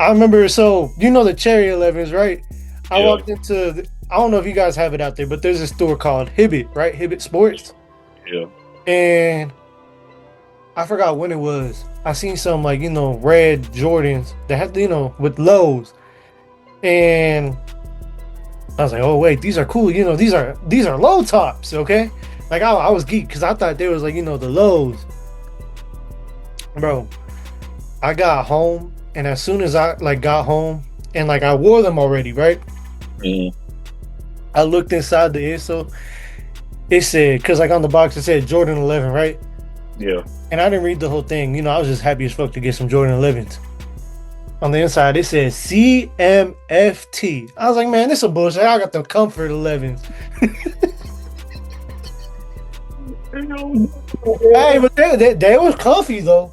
I remember. So you know the Cherry 11s, right? I Yeah, walked into. I don't know if you guys have it out there, but there's a store called Hibbit, right? Hibbit Sports, yeah. and I forgot when it was. I seen some like red Jordans that had with lows, and I was like, oh wait, these are cool. These are low tops, okay? Like I was geeked because I thought they was like the lows, bro. I got home, and as soon as I like got home, and like I wore them already, right? Mm, I looked inside the insole. It said, because like on the box it said Jordan 11, right? yeah. And I didn't read the whole thing. I was just happy as fuck to get some Jordan 11s. On the inside, it says CMFT. I was like, man, this is bullshit. I got the Comfort 11s. Hey, but they was comfy though.